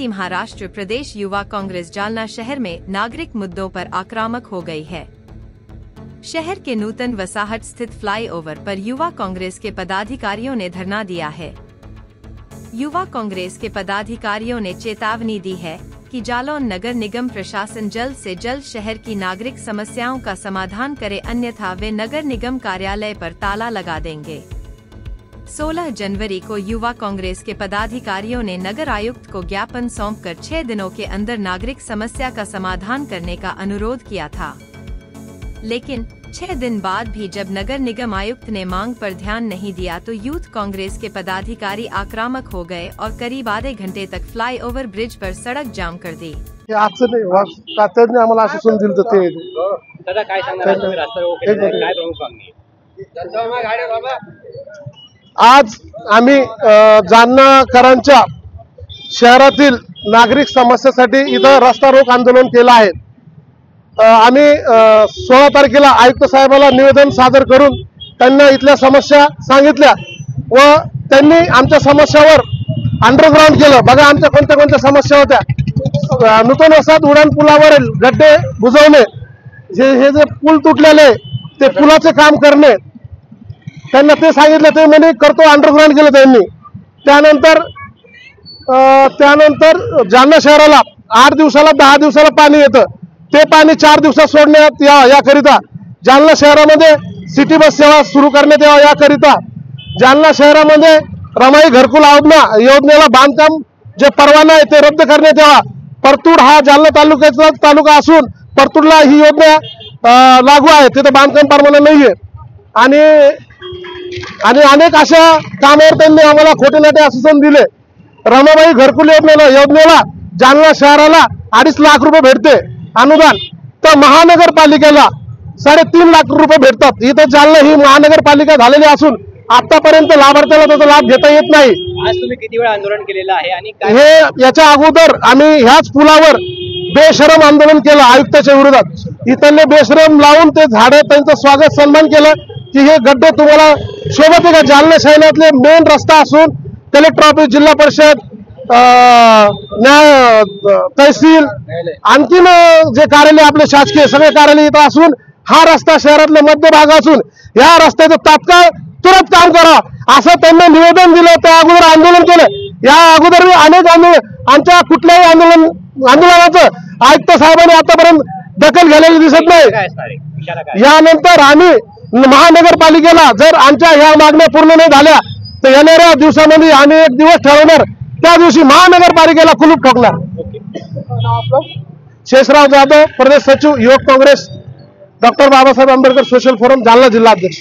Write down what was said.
पड़ोसी महाराष्ट्र प्रदेश युवा कांग्रेस जालना शहर में नागरिक मुद्दों पर आक्रामक हो गई है। शहर के नूतन वसाहत स्थित फ्लाईओवर पर युवा कांग्रेस के पदाधिकारियों ने धरना दिया है। युवा कांग्रेस के पदाधिकारियों ने चेतावनी दी है कि जालौन नगर निगम प्रशासन जल्द से जल्द शहर की नागरिक समस्याओं का समाधान करे, अन्यथा वे नगर निगम कार्यालय पर ताला लगा देंगे। 16 जनवरी को युवा कांग्रेस के पदाधिकारियों ने नगर आयुक्त को ज्ञापन सौंपकर 6 दिनों के अंदर नागरिक समस्या का समाधान करने का अनुरोध किया था, लेकिन 6 दिन बाद भी जब नगर निगम आयुक्त ने मांग पर ध्यान नहीं दिया तो यूथ कांग्रेस के पदाधिकारी आक्रामक हो गए और करीब आधे घंटे तक फ्लाईओवर ब्रिज पर सड़क जाम कर दी। आज आम्ही जालनाकरांच्या शहरातील नागरिक समस्यासाठी इथं रस्ता रोक आंदोलन केलं आहे। आम्ही 16 तारखेला आयुक्त साहेबाला निवेदन सादर करून त्यांना इथल्या समस्या सांगितल्या व त्यांनी आमच्या समस्यावर अंडरग्राउंड केलं। बघा आमच्या कोणत्या समस्या होत्या। नूतन वसाहत उडान पुलावरील गड्डे बुजवणे, हे जे पूल तुटलेले ते पुलाचे काम करणे, त्यांना ते सांगितलं, ते म्हणे करतो, अंडरग्राउंड केलं त्यांनी। त्यानंतर जालना शहराला 8 दिवसाला 10 दिवसाला पाणी येतं, ते पाणी 4 दिवसात सोडण्यात याकरिता जालना शहरामध्ये सिटी बस सेवा सुरू करण्यात यावं, याकरिता जालना शहरामध्ये रमाई घरकुल योजनेला बांधकाम जे परवाना आहे ते रद्द करण्यात यावा। परतूर हा जालना तालुक्याचा तालुका असून परतूरला ही योजना लागू आहे, तिथे बांधकाम परवाना नाहीये आणि अनेक अशा कामावर त्यांनी आम्हाला खोटे नाटे आश्वासन दिले। रमाबाई घरकुल योजनेला जालना शहराला 2.5 लाख रुपये भेटते अनुदान, तर महानगरपालिकेला 3.5 लाख रुपये भेटतात। इथं जालना ही महानगरपालिका झालेली असून आतापर्यंत लाभार्थ्याला त्याचा लाभ घेता येत नाही। आज तुम्ही किती वेळा आंदोलन केलेलं आहे आणि हे याच्या अगोदर आम्ही ह्याच पुलावर बेशरम आंदोलन केलं आयुक्ताच्या विरोधात। इथले बेशरम लावून ते झाडं त्यांचं स्वागत सन्मान केलं की हे गड्डे तुम्हाला शोभत आहे का? जालना शहरातले मेन रस्ता असून कलेक्टर ऑफिस, जिल्हा परिषद, न्याय तहसील, आणखीन जे कार्यालय आपले शासकीय सगळे कार्यालय इथं असून हा रस्ता शहरातला मध्यभाग असून या रस्त्याचं तात्काळ तुरंत काम करा असं त्यांना निवेदन दिलं। त्या अगोदर आंदोलन केलं। या अगोदर अनेक आमच्या कुठल्याही आंदोलनाचं आयुक्त साहेबांनी आतापर्यंत दखल घेतलेली दिसत नाही। यानंतर आम्ही महानगरपालिकेला जर आमच्या ह्या मागण्या पूर्ण नाही झाल्या तर येणाऱ्या दिवसामध्ये आम्ही एक दिवस ठरवणार, त्या दिवशी महानगरपालिकेला कुलूप ठोकणार। शेषराव जाधव, प्रदेश सचिव, युवक Congress, doctor Babasaheb Ambedkar social forum, Jalna जिल्हा अध्यक्ष।